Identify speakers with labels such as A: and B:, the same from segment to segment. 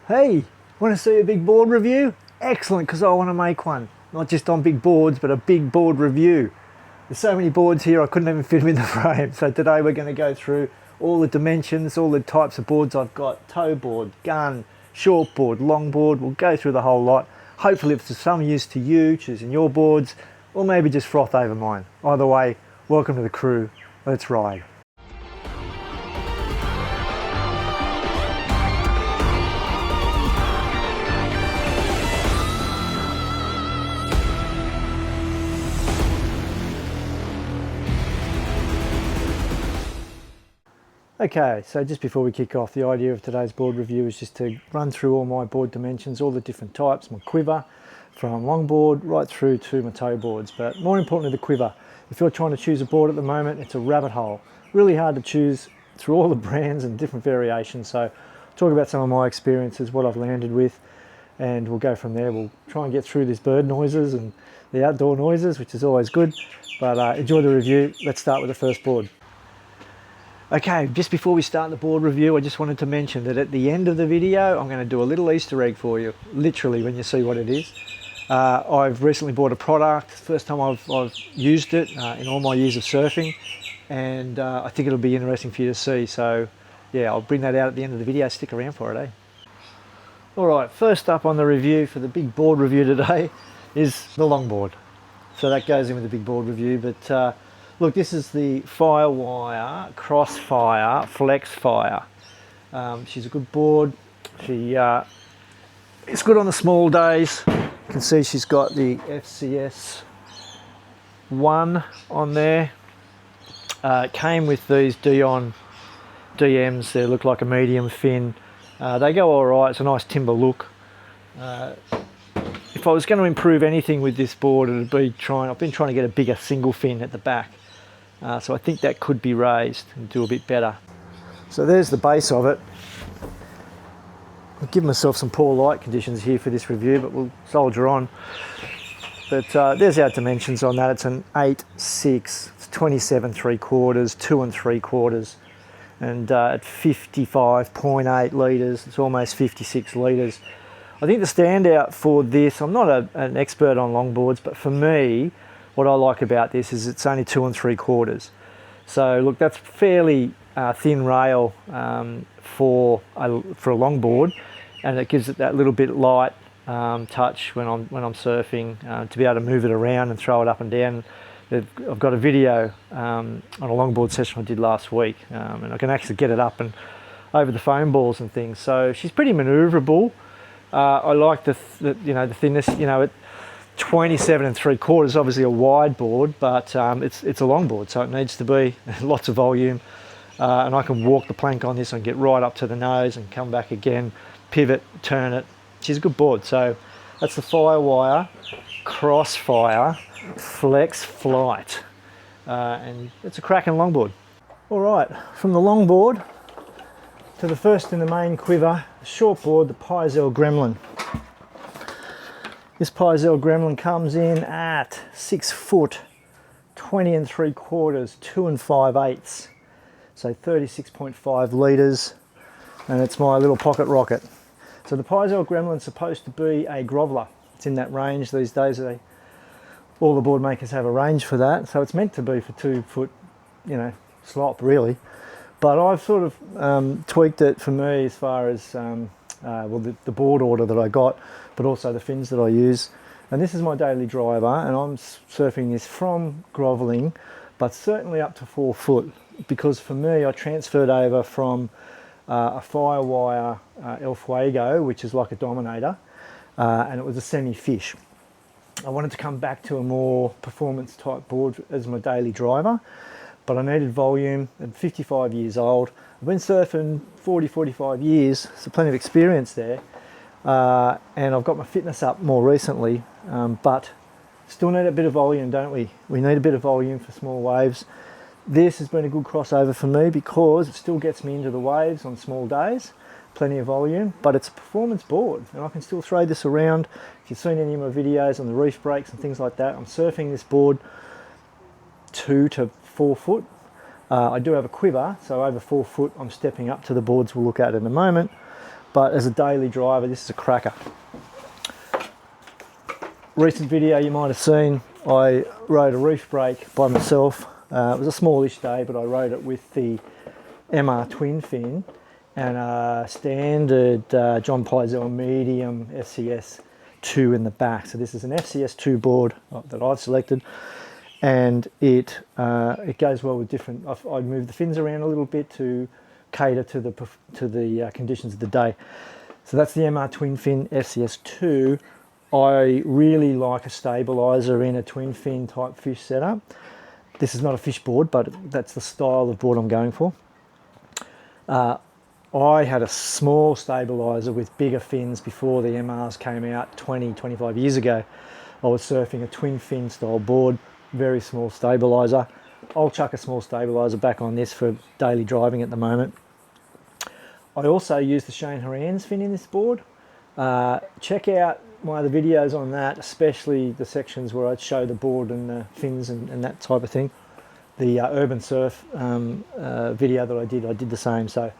A: Hey, want to see a big board review? Excellent, because I want to make one. Not just on big boards, but a big board review. There's so many boards here I couldn't even fit them in the frame. So today we're going to go through all the dimensions, all the types of boards I've got. Tow board, gun, shortboard, longboard. We'll go through the whole lot. Hopefully it's of some use to you, choosing your boards, or maybe just froth over mine. Either way, welcome to the crew. Let's ride. Okay, so just before we kick off, the idea of today's board review is just to run through all my board dimensions, all the different types, my quiver, from longboard right through to my tow boards. But more importantly, the quiver. If you're trying to choose a board at the moment, it's a rabbit hole. Really hard to choose through all the brands and different variations. So talk about some of my experiences, what I've landed with, and we'll go from there. We'll try and get through these bird noises and the outdoor noises, which is always good. But enjoy the review. Let's start with the first board. Okay, just before we start the board review, I just wanted to mention that at the end of the video, I'm going to do a little Easter egg for you, literally, when you see what it is. I've recently bought a product, first time I've used it in all my years of surfing, and I think it'll be interesting for you to see. So yeah, I'll bring that out at the end of the video. Stick around for it, eh? Alright, first up on the review for the big board review today is the longboard. So that goes in with the big board review, but look, this is the Firewire Crossfire FlexFire. She's a good board. It's good on the small days. You can see she's got the FCS 1 on there. It came with these Dion DMs. They look like a medium fin. They go all right. It's a nice timber look. If I was going to improve anything with this board, it would be I've been trying to get a bigger single fin at the back. So I think that could be raised and do a bit better. So there's the base of it. I've given myself some poor light conditions here for this review, but we'll soldier on. But there's our dimensions on that. It's an 8.6, it's 27 3/4, 2 3/4, and at 55.8 litres, it's almost 56 litres. I think the standout for this, I'm not an expert on longboards, but for me, what I like about this is it's only 2 3/4. So look, that's fairly thin rail for a longboard, and it gives it that little bit light touch when I'm surfing to be able to move it around and throw it up and down. I've got a video on a longboard session I did last week, and I can actually get it up and over the foam balls and things. So she's pretty manoeuvrable. I like the thinness. You know, 27 3/4, obviously a wide board, but it's a long board, so it needs to be lots of volume, and I can walk the plank on this and get right up to the nose and come back again, pivot, turn it. She's a good board. So that's the Firewire Crossfire FlexFlight, and it's a cracking longboard. All right, from the longboard to the first in the main quiver, the shortboard, the Pyzel Gremlin. This Pyzel Gremlin comes in at 6 foot, 20 3/4, 2 5/8, so 36.5 litres, and it's my little pocket rocket. So the Pyzel Gremlin's supposed to be a groveler. It's in that range these days. All the board makers have a range for that, so it's meant to be for 2 foot, slop really. But I've sort of tweaked it for me as far as the board order that I got, but also the fins that I use. And this is my daily driver, and I'm surfing this from groveling, but certainly up to 4 foot, because for me I transferred over from a Firewire El Fuego, which is like a Dominator, and it was a semi-fish. I wanted to come back to a more performance type board as my daily driver, but I needed volume. I'm 55 years old. I've been surfing 45 years, so plenty of experience there. And I've got my fitness up more recently, but still need a bit of volume, don't we? We need a bit of volume for small waves. This has been a good crossover for me because it still gets me into the waves on small days, plenty of volume, but it's a performance board and I can still throw this around. If you've seen any of my videos on the reef breaks and things like that, I'm surfing this board 2 to 4 foot. I do have a quiver, so over 4 foot I'm stepping up to the boards we'll look at in a moment. but as a daily driver, this is a cracker. Recent video you might have seen, I rode a reef break by myself. It was a smallish day, but I rode it with the MR twin fin and a standard John Pyzel medium FCS 2 in the back. So this is an FCS 2 board that I've selected, and it goes well with different. I moved the fins around a little bit to cater to the conditions of the day. So that's the MR twin fin FCS 2. I really like a stabilizer in a twin fin type fish setup. This is not a fish board, but that's the style of board I'm going for. I had a small stabilizer with bigger fins before the MRs came out 20-25 years ago. I was surfing a twin fin style board, very small stabilizer. I'll chuck a small stabilizer back on this for daily driving at the moment. I also use the Shane Horan's fin in this board. Check out my other videos on that, especially the sections where I show the board and the fins and that type of thing. The urban surf video that I did the same. So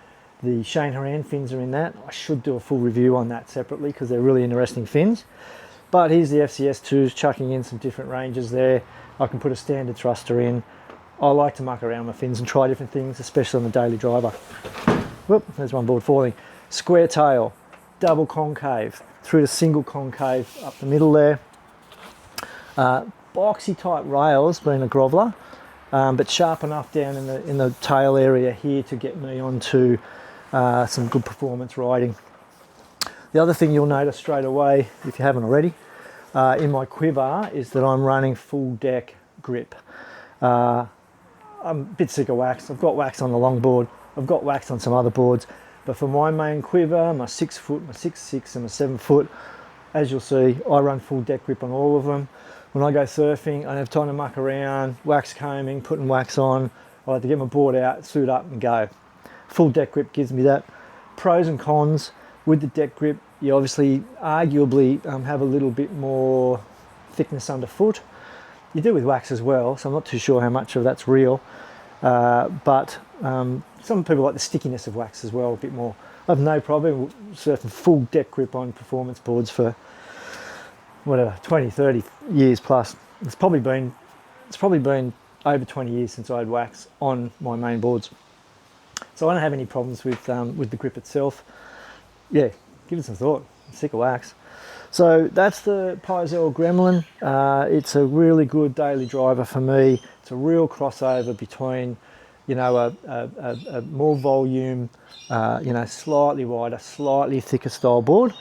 A: the Shane Horan fins are in that. I should do a full review on that separately because they're really interesting fins. But here's the FCS 2s, chucking in some different ranges there. I can put a standard thruster in. I like to muck around my fins and try different things, especially on the daily driver. Whoop, there's one board falling. Square tail, double concave, through the single concave up the middle there. Boxy type rails, being a groveler, but sharp enough down in the tail area here to get me onto some good performance riding. The other thing you'll notice straight away, if you haven't already, in my Quiver is that I'm running full deck grip. I'm a bit sick of wax. I've got wax on the Longboard, I've got wax on some other boards, but for my main Quiver, my 6 foot, my 6.6 and my 7 foot, as you'll see, I run full deck grip on all of them. When I go surfing, I don't have time to muck around, wax combing, putting wax on. I like to get my board out, suit up and go. Full deck grip gives me that. Pros and cons with the deck grip, you obviously arguably have a little bit more thickness underfoot. You do with wax as well, so I'm not too sure how much of that's real. But some people like the stickiness of wax as well a bit more. I have no problem surfing full deck grip on performance boards for whatever, 20, 30 years plus. It's probably been over 20 years since I had wax on my main boards. So I don't have any problems with the grip itself. Yeah, give it some thought. I'm sick of wax. So that's the Pyzel Gremlin. It's a really good daily driver for me. It's a real crossover between, you know, a more volume, you know, slightly wider, slightly thicker style board,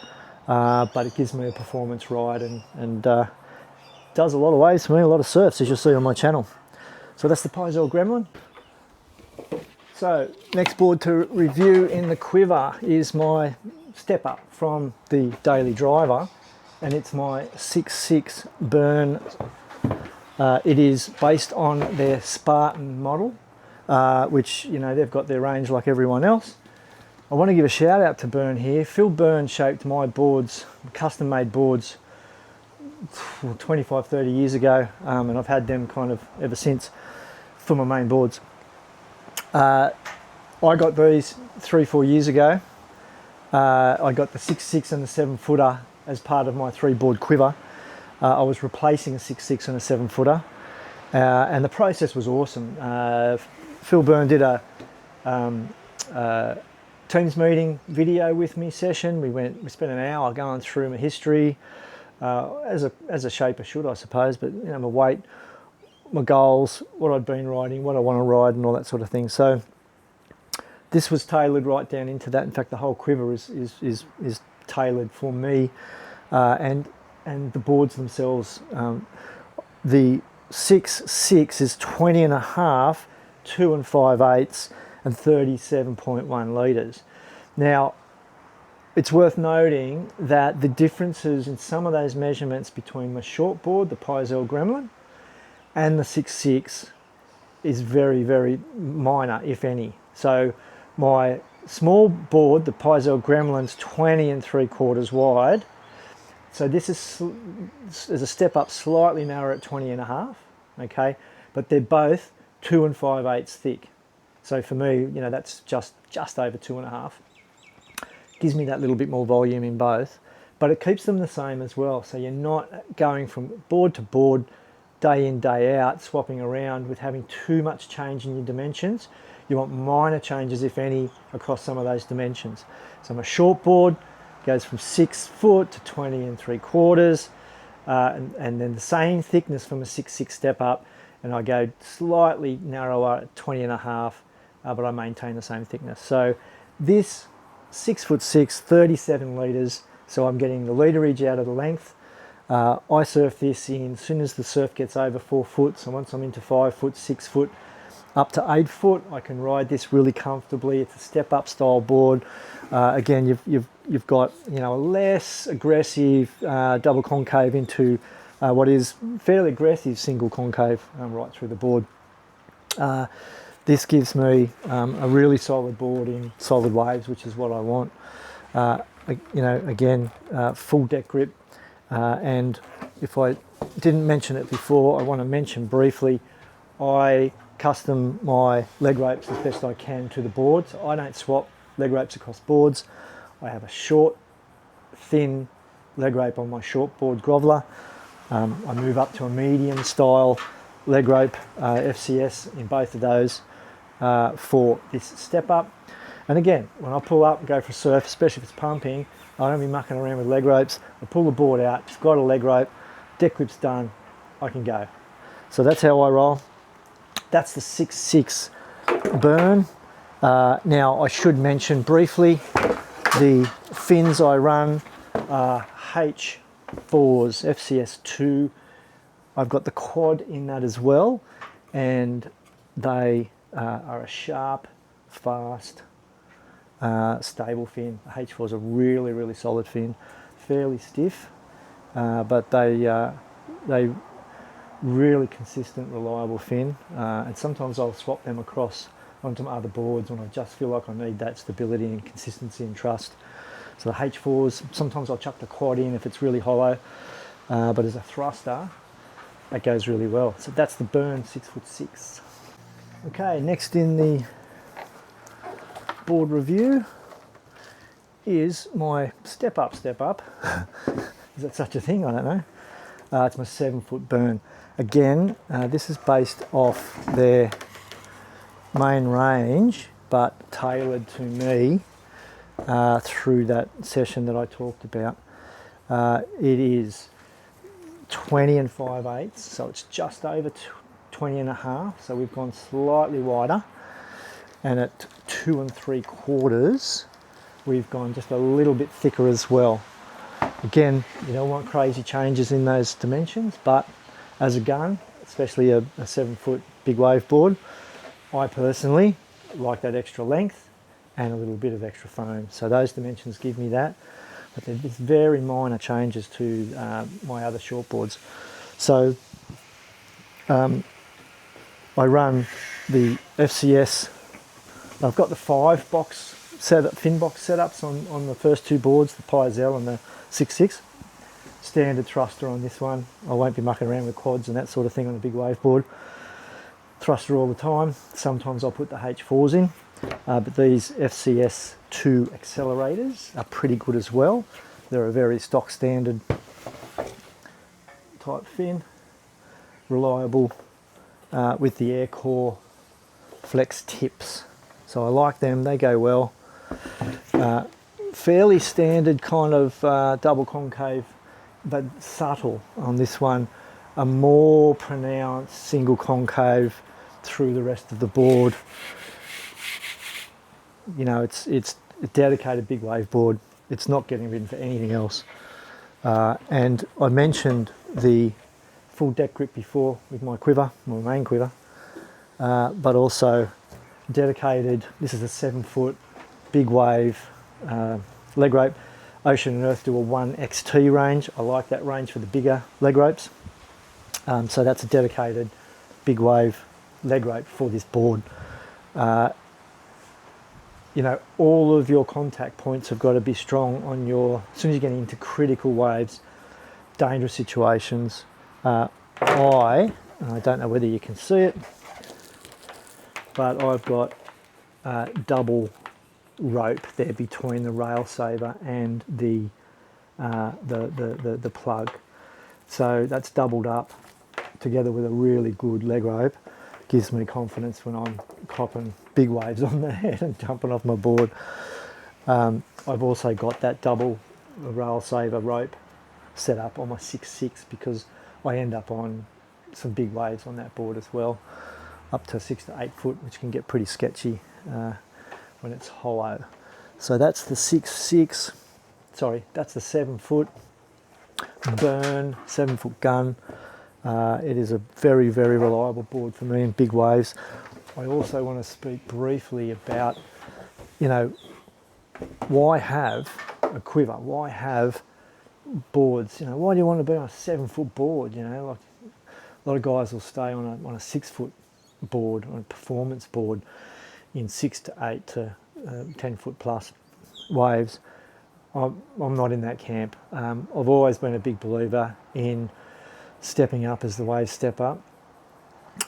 A: but it gives me a performance ride and does a lot of waves for me, a lot of surfs, as you'll see on my channel. So that's the Pyzel Gremlin. So next board to review in the Quiver is my step up from the daily driver, and it's my 6.6 Byrne. It is based on their Spartan model, which, you know, they've got their range like everyone else. I want to give a shout out to Byrne here. Phil Byrne shaped my boards, custom made boards, 25, 30 years ago, and I've had them kind of ever since for my main boards. I got these 3-4 years ago. I got the 6.6 and the 7 footer as part of my 3-board Quiver. I was replacing a 6.6 and a 7 footer, and the process was awesome. Phil Byrne did a Teams meeting video with me session. We spent an hour going through my history, as a shaper should, I suppose, but you know, my weight, my goals, what I'd been riding, what I want to ride, and all that sort of thing. So this was tailored right down into that. In fact, the whole Quiver is tailored for me, and the boards themselves. The 6.6 is 20 and a half, 2 5/8, and 37.1 litres. Now, it's worth noting that the differences in some of those measurements between my Shortboard, the Pyzel Gremlin, and the 6.6 is very, very minor, if any. So my small board, the Pyzel Gremlin's 20 3/4 wide. So this is a step up, slightly narrower at 20 and a half, okay? But they're both 2 5/8 thick. So for me, you know, that's just over 2 1/2. gives me that little bit more volume in both, but it keeps them the same as well. So you're not going from board to board, day in, day out, swapping around with having too much change in your dimensions. You want minor changes, if any, across some of those dimensions. So my shortboard goes from 6 foot to 20 3/4, and then the same thickness from a 6'6" step up, and I go slightly narrower at 20 1/2, but I maintain the same thickness. So this 6'6", 37 litres, so I'm getting the literage out of the length. I surf this in as soon as the surf gets over 4 foot, so once I'm into 5 foot, 6 foot, up to 8 foot, I can ride this really comfortably. It's a step-up style board. Again, you've got, you know, a less aggressive double concave into what is fairly aggressive single concave right through the board. This gives me a really solid board in solid waves, which is what I want. You know, again, full deck grip. And if I didn't mention it before, I want to mention briefly, I custom my leg ropes as best I can to the board. So I don't swap leg ropes across boards. I have a short, thin leg rope on my shortboard groveler. I move up to a medium style leg rope, FCS, in both of those for this step up. And again, when I pull up and go for a surf, especially if it's pumping, I don't be mucking around with leg ropes. I pull the board out, just got a leg rope, deck grip's done, I can go. So that's how I roll. That's the 6'6" Byrne. Now I should mention briefly the fins I run are H4s, FCS2. I've got the quad in that as well, and they are a sharp, fast, stable fin. The H4 is a really, really solid fin, fairly stiff, but they really consistent, reliable fin, and sometimes I'll swap them across onto other boards when I just feel like I need that stability and consistency and trust. So the H4s, sometimes I'll chuck the quad in if it's really hollow, but as a thruster, that goes really well. So that's the Byrne 6'6". Okay, next in the board review is my step up. Is that such a thing? I don't know. It's my 7-foot Byrne. Again, this is based off their main range, but tailored to me through that session that I talked about. It is 20 5/8, so it's just over 20 1/2. So we've gone slightly wider, and at 2 3/4, we've gone just a little bit thicker as well. Again, you don't want crazy changes in those dimensions, but as a gun, especially a 7-foot big wave board, I personally like that extra length and a little bit of extra foam. So those dimensions give me that, but there's very minor changes to my other shortboards. So I run the FCS. I've got the 5-box setup, fin box setups on the first 2 boards, the Pyzel and the 6'6". Standard thruster on this one. I won't be mucking around with quads and that sort of thing on a big wave board. Thruster all the time. Sometimes I'll put the H4s in, but these FCS2 accelerators are pretty good as well. They're a very stock standard type fin, reliable, with the air core flex tips. So I like them, they go well. Fairly standard kind of double concave, but subtle on this one. A more pronounced single concave through the rest of the board. You know, it's a dedicated big wave board. It's not getting ridden for anything else. And I mentioned the full deck grip before with my quiver, my main quiver, but also dedicated. This is a 7-foot big wave leg rope. Ocean and Earth do a 1XT range. I like that range for the bigger leg ropes. So that's a dedicated big wave leg rope for this board. You know, all of your contact points have got to be strong on your, as soon as you get into critical waves, dangerous situations. I don't know whether you can see it, but I've got double rope there between the rail saver and the plug. So that's doubled up together with a really good leg rope. Gives me confidence when I'm copping big waves on the head and jumping off my board. I've also got that double rail saver rope set up on my 6.6 because I end up on some big waves on that board as well, up to 6 to 8 foot, which can get pretty sketchy when it's hollow. So that's the 6.6, sorry, that's the 7 foot Byrne 7 foot gun. It is a very, very reliable board for me in big waves. I also want to speak briefly about, you know, why have a quiver? Why have boards? You know, why do you want to be on a 7 foot board? You know, like a lot of guys will stay on a 6 foot board, on a performance board, in 6 to 8 to 10 foot plus waves. I'm not in that camp. I've always been a big believer in stepping up as the waves step up.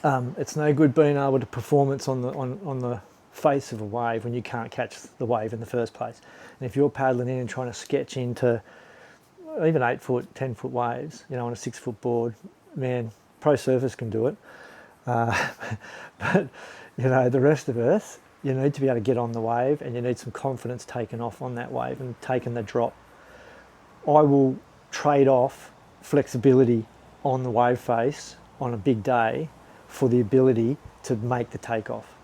A: It's no good being able to performance on the face of a wave when you can't catch the wave in the first place. And if you're paddling in and trying to sketch into even 8 foot, 10 foot waves, you know, on a 6 foot board, man, pro surfers can do it. But you know, the rest of us, you need to be able to get on the wave, and you need some confidence taken off on that wave and taking the drop. I will trade off flexibility on the wave face on a big day for the ability to make the takeoff.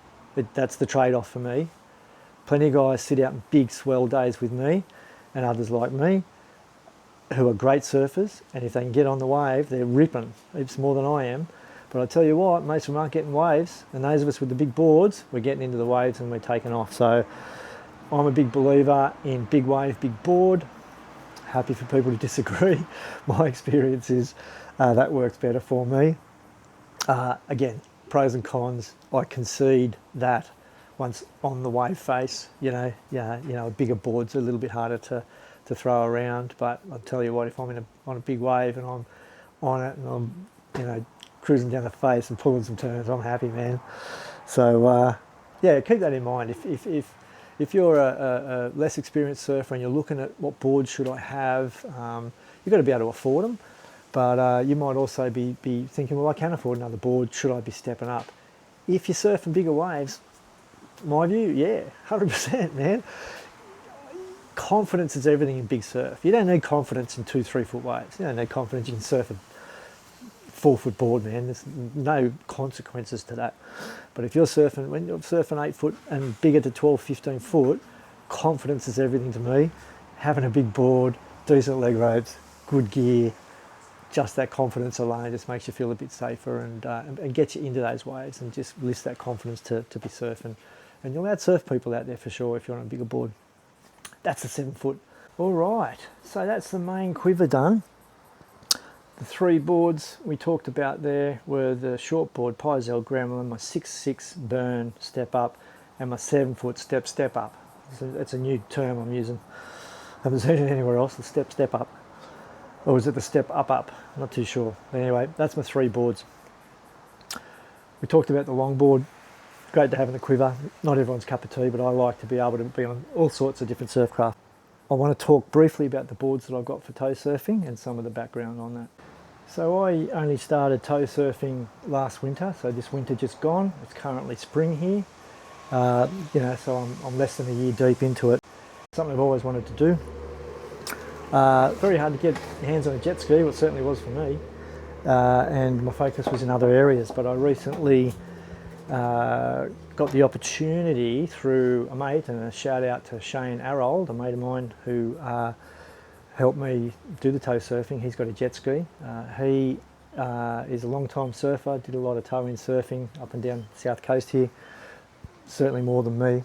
A: That's the trade-off for me. Plenty of guys sit out in big swell days with me and others like me who are great surfers, and if they can get on the wave, they're ripping heaps more than I am. But I tell you what, most of them aren't getting waves, and those of us with the big boards, we're getting into the waves and we're taking off. So I'm a big believer in big wave, big board. Happy for people to disagree. My experience is that works better for me. Again, pros and cons. I concede that once on the wave face, you know, a bigger board's a little bit harder to throw around. But I'll tell you what, if I'm on a big wave and I'm on it and I'm, you know, cruising down the face and pulling some turns, I'm happy, man. So yeah, keep that in mind. If you're a less experienced surfer and you're looking at what boards should I have, you've got to be able to afford them. But you might also be thinking, well, I can afford another board, should I be stepping up? If you're surfing bigger waves, my view, yeah, 100%, man. Confidence is everything in big surf. You don't need confidence in 2-3 foot waves. You don't need confidence you can surf a 4 foot board, man. There's no consequences to that. But if you're surfing, when you're surfing 8 foot and bigger to 12, 15 foot, confidence is everything to me. Having a big board, decent leg ropes, good gear, just that confidence alone just makes you feel a bit safer and gets you into those waves and just lifts that confidence to be surfing. And you'll out-surf people out there for sure if you're on a bigger board. That's the 7 foot. All right, so that's the main quiver done. The 3 boards we talked about there were the Shortboard Pyzel Gremlin, my 6.6 Byrne step up, and my 7 foot step up. So that's a new term I'm using. I haven't seen it anywhere else, the step up. Or was it the step up? Not too sure. But anyway, that's my 3 boards. We talked about the longboard. Great to have in the quiver. Not everyone's cup of tea, but I like to be able to be on all sorts of different surf craft. I want to talk briefly about the boards that I've got for tow surfing and some of the background on that. So I only started tow surfing last winter, so this winter just gone. It's currently spring here. You know, so I'm less than a year deep into it. Something I've always wanted to do. Very hard to get your hands on a jet ski, well, it certainly was for me. And my focus was in other areas, but I recently got the opportunity through a mate, and a shout out to Shane Arold, a mate of mine who helped me do the tow surfing. He's got a jet ski. He is a long time surfer, did a lot of towing surfing up and down the south coast here, certainly more than me,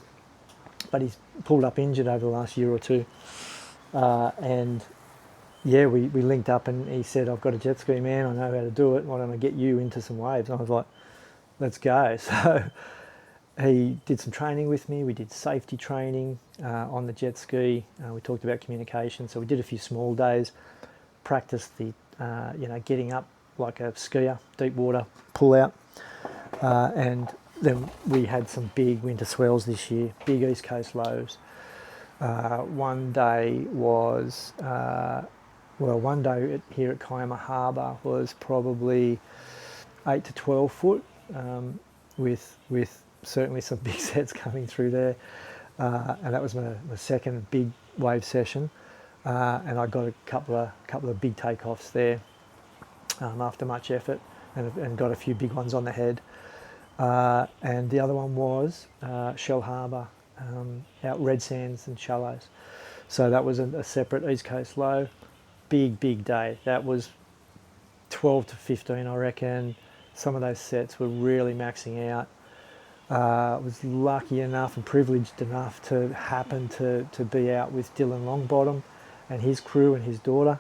A: but he's pulled up injured over the last year or two. And yeah, we linked up and he said, I've got a jet ski, man, I know how to do it, why don't I get you into some waves? And I was like, let's go. So he did some training with me. We did safety training on the jet ski. We talked about communication. So we did a few small days, practiced the, you know, getting up like a skier, deep water, pull out. And then we had some big winter swells this year, big East Coast lows. One day was, one day here at Kiama Harbour was probably 8 to 12 foot, with certainly some big sets coming through there, and that was my second big wave session, and I got a couple of big takeoffs there after much effort, and got a few big ones on the head. And the other one was Shell Harbour, out Red Sands and Shallows. So that was a separate East Coast low. Big day. That was 12 to 15, I reckon. Some of those sets were really maxing out. I was lucky enough and privileged enough to happen to be out with Dylan Longbottom and his crew and his daughter.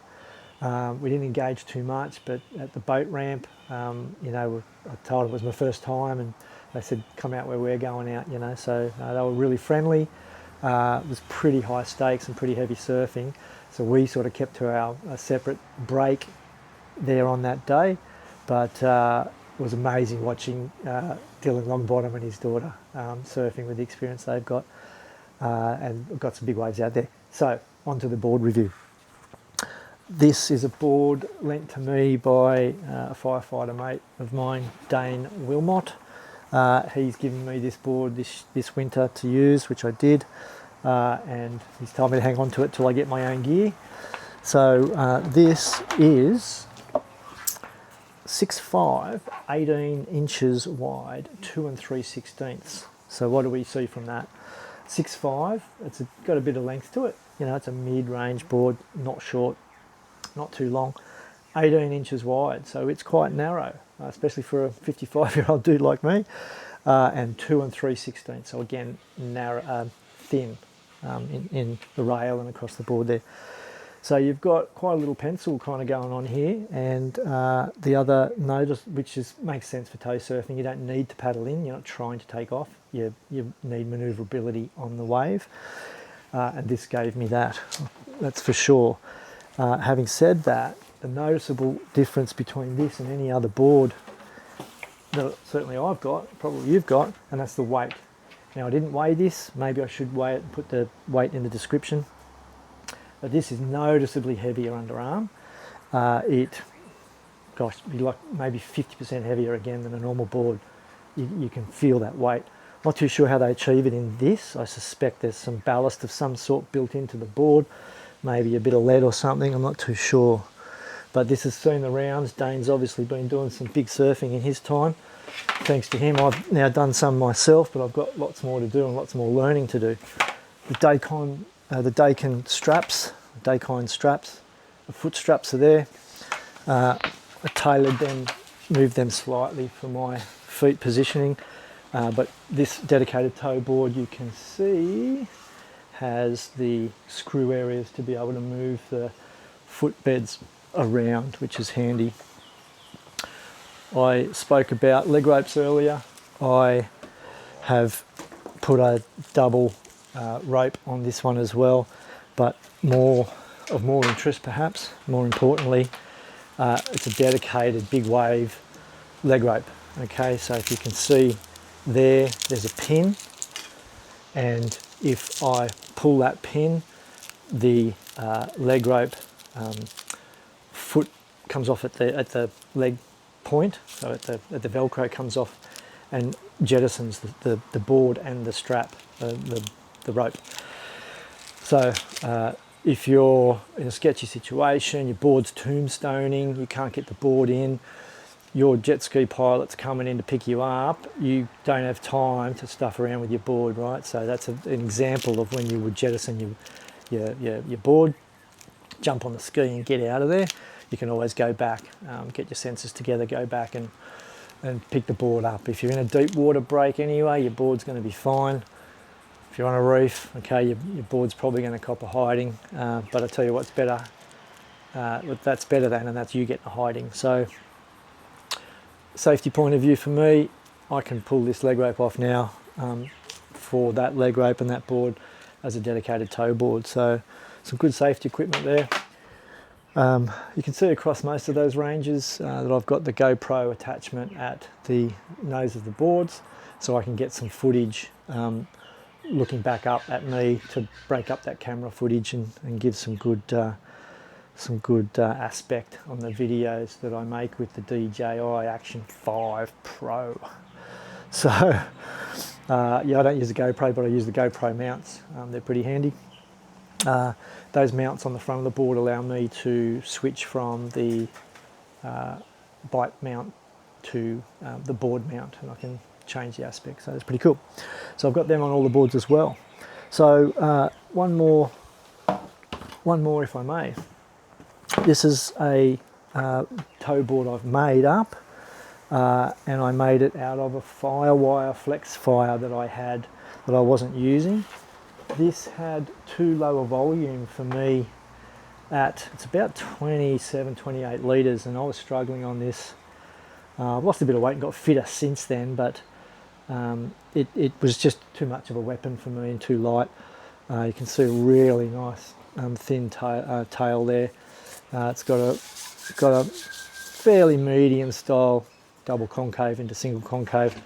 A: We didn't engage too much, but at the boat ramp, you know, I told them it was my first time, and they said, come out where we're going out, you know, so they were really friendly. It was pretty high stakes and pretty heavy surfing, so we sort of kept to our separate break there on that day, but it was amazing watching Dylan Longbottom and his daughter surfing with the experience they've got, and we've got some big waves out there. So, on to the board review. This is a board lent to me by a firefighter mate of mine, Dane Wilmot. He's given me this board this winter to use, which I did, and he's told me to hang on to it till I get my own gear. So this is 6'5", 18 inches wide, 2 3/16. So what do we see from that? 6'5", it's got a bit of length to it. You know, it's a mid-range board, not short, not too long. 18 inches wide, so it's quite narrow, especially for a 55-year-old dude like me. And 2 3/16. So again, narrow, thin in the rail and across the board there. So you've got quite a little pencil kind of going on here, and the other notice, which makes sense for tow surfing, you don't need to paddle in, you're not trying to take off, you need manoeuvrability on the wave, and this gave me that's for sure. Having said that, the noticeable difference between this and any other board that certainly I've got, probably you've got, and that's the weight. Now, I didn't weigh this, maybe I should weigh it and put the weight in the description. But this is noticeably heavier underarm. Be like maybe 50% heavier again than a normal board. You can feel that weight. Not too sure how they achieve it in this. I suspect there's some ballast of some sort built into the board, maybe a bit of lead or something, I'm not too sure. But this has seen the rounds. Dane's obviously been doing some big surfing in his time. Thanks to him, I've now done some myself, but I've got lots more to do and lots more learning to do. The Dacon straps, the foot straps are there. I tailored them, moved them slightly for my feet positioning, but this dedicated tow board, you can see, has the screw areas to be able to move the footbeds around, which is handy. I spoke about leg ropes earlier. I have put a double rope on this one as well, but more interest, perhaps more importantly, it's a dedicated big wave leg rope. Okay, so if you can see there's a pin, and if I pull that pin, the leg rope foot comes off at the leg point, so at the Velcro comes off and jettisons the board and the strap, the rope. So if you're in a sketchy situation, your board's tombstoning, you can't get the board in, your jet ski pilot's coming in to pick you up, you don't have time to stuff around with your board, right? So that's an example of when you would jettison your board, jump on the ski and get out of there. You can always go back, get your sensors together, go back and pick the board up. If you're in a deep water break anyway, your board's going to be fine. If you're on a reef, okay, your board's probably going to cop a hiding, but I tell you what's better, what that's better than, and that's you getting a hiding. So, safety point of view for me, I can pull this leg rope off now for that leg rope and that board as a dedicated tow board. So, some good safety equipment there. You can see across most of those ranges that I've got the GoPro attachment at the nose of the boards, so I can get some footage looking back up at me to break up that camera footage and give some good aspect on the videos that I make with the DJI Action 5 Pro. So yeah, I don't use the GoPro, but I use the GoPro mounts. They're pretty handy. Those mounts on the front of the board allow me to switch from the bite mount to the board mount, and I can change the aspect, so it's pretty cool. So I've got them on all the boards as well. So one more if I may. This is a tow board I've made up, and I made it out of a Firewire FlexFire that I had that I wasn't using. This had too low a volume for me it's about 27, 28 litres, and I was struggling on this. I've lost a bit of weight and got fitter since then, but it was just too much of a weapon for me and too light. You can see a really nice thin tail there. It's got a fairly medium style double concave into single concave.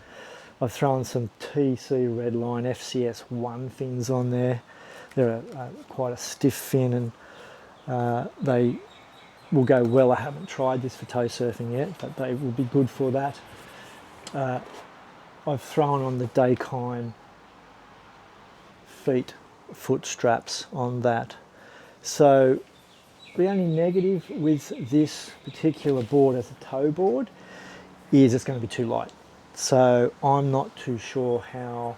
A: I've thrown some TC Redline FCS1 fins on there. They're quite a stiff fin, and they will go well. I haven't tried this for tow surfing yet, but they will be good for that. I've thrown on the Dakine foot straps on that. So the only negative with this particular board as a tow board is it's going to be too light. So I'm not too sure how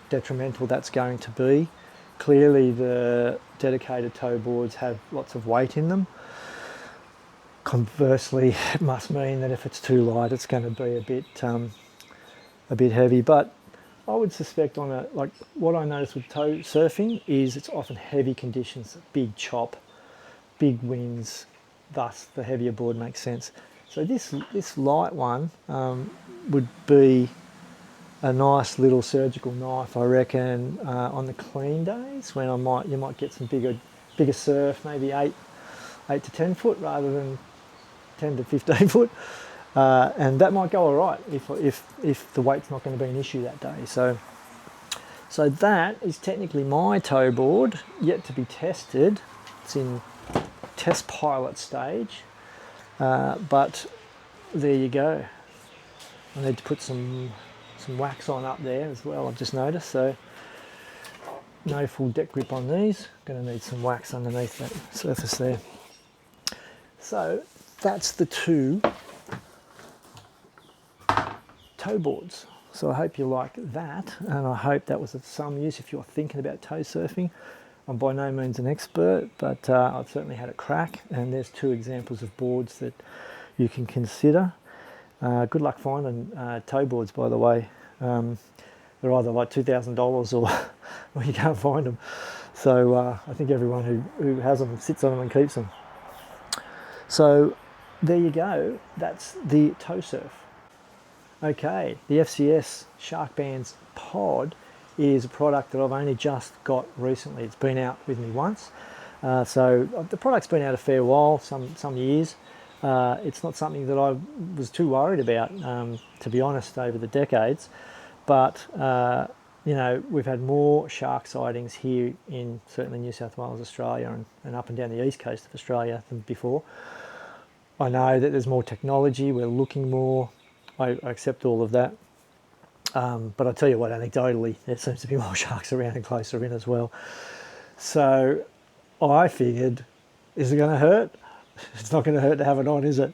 A: detrimental that's going to be. Clearly the dedicated tow boards have lots of weight in them. Conversely, it must mean that if it's too light, it's going to be a bit heavy. But I would suspect like what I notice with tow surfing is it's often heavy conditions, big chop, big winds, thus the heavier board makes sense. So this light one would be a nice little surgical knife, I reckon, on the clean days when you might get some bigger surf, maybe 8 to 10 foot rather than 10 to 15 foot, and that might go all right if the weight's not going to be an issue that day. So that is technically my tow board, yet to be tested. It's in test pilot stage, but there you go. I need to put some wax on up there as well, I've just noticed. So no full deck grip on these, going to need some wax underneath that surface there. So that's the two tow boards. So I hope you like that, and I hope that was of some use if you're thinking about tow surfing. I'm by no means an expert, but I've certainly had a crack, and there's two examples of boards that you can consider. Good luck finding tow boards, by the way. They're either like $2,000 or you can't find them. So I think everyone who has them sits on them and keeps them. So there you go, that's the tow surf. Okay, the FCS Sharkbanz POD is a product that I've only just got recently. It's been out with me once. So the product's been out a fair while, some years. It's not something that I was too worried about, to be honest, over the decades. But, you know, we've had more shark sightings here in certainly New South Wales, Australia, and up and down the east coast of Australia than before. I know that there's more technology, we're looking more. I accept all of that. But I tell you what, anecdotally, there seems to be more sharks around and closer in as well. So I figured, is it going to hurt? It's not going to hurt to have it on, is it?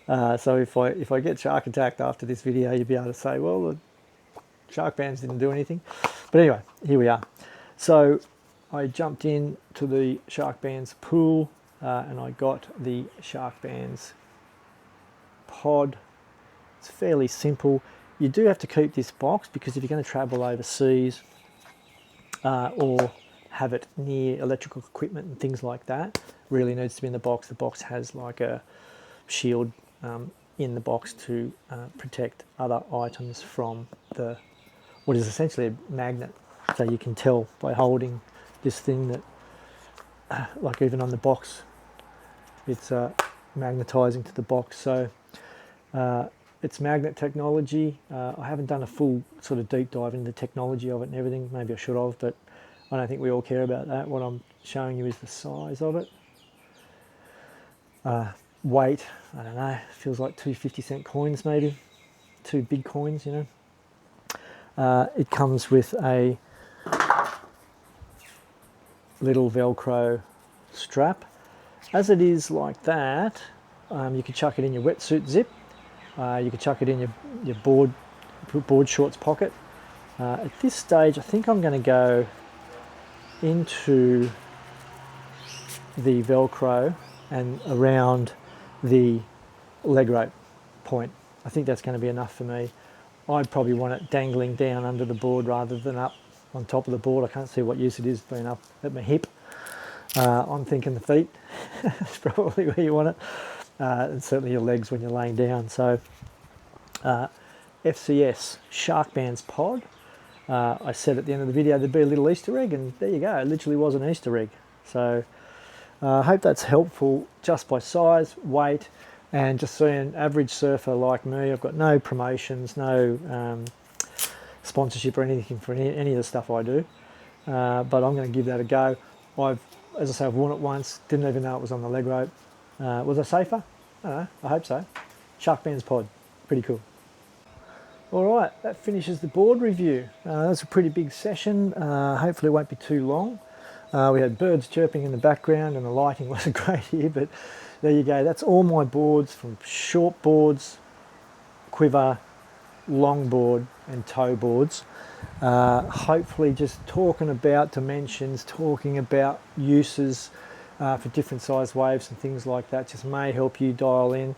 A: So if I get shark attacked after this video, you'll be able to say, well, the Sharkbanz didn't do anything. But anyway, here we are. So I jumped into the Sharkbanz pool and I got the Sharkbanz POD. It's fairly simple. You do have to keep this box because if you're going to travel overseas or have it near electrical equipment and things like that, really needs to be in the box. The box has like a shield in the box to protect other items from what is essentially a magnet. So you can tell by holding this thing that, like even on the box, it's magnetizing to the box. So It's magnet technology. I haven't done a full sort of deep dive into the technology of it and everything. Maybe I should have, but I don't think we all care about that. What I'm showing you is the size of it. Weight, I don't know, feels like 2 50-cent coins maybe. 2 big coins, you know. It comes with a little Velcro strap. As it is like that, you can chuck it in your wetsuit zip. You can chuck it in your board shorts pocket. At this stage, I think I'm going to go into the Velcro and around the leg rope point. I think that's going to be enough for me. I'd probably want it dangling down under the board rather than up on top of the board. I can't see what use it is being up at my hip. I'm thinking the feet. That's probably where you want it. And certainly your legs when you're laying down. So FCS, Sharkbanz POD. I said at the end of the video there'd be a little Easter egg, and there you go, it literally was an Easter egg. So I hope that's helpful just by size, weight, and just seeing an average surfer like me. I've got no promotions, no sponsorship or anything for any of the stuff I do, but I'm going to give that a go. As I say, I've worn it once, didn't even know it was on the leg rope. Was I safer? I don't know, I hope so. Sharkbanz POD, pretty cool. All right, that finishes the board review. That's a pretty big session. Hopefully it won't be too long. We had birds chirping in the background and the lighting wasn't great here, but there you go. That's all my boards from Shortboards, Quiver, Longboard and tow boards. Hopefully just talking about dimensions, talking about uses for different size waves and things like that just may help you dial in.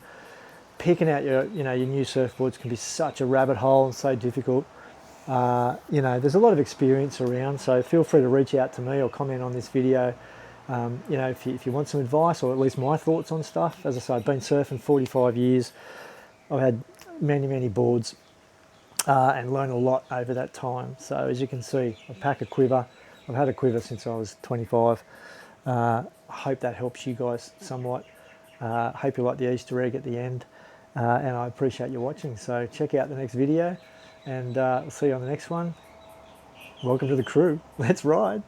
A: Picking out your new surfboards can be such a rabbit hole and so difficult. There's a lot of experience around, so feel free to reach out to me or comment on this video. If you want some advice or at least my thoughts on stuff. As I say, I've been surfing 45 years. I've had many boards and learned a lot over that time. So as you can see, I pack a quiver. I've had a quiver since I was 25. I hope that helps you guys somewhat. Hope you like the Easter egg at the end. And I appreciate you watching. So check out the next video and I'll see you on the next one. Welcome to the crew. Let's ride.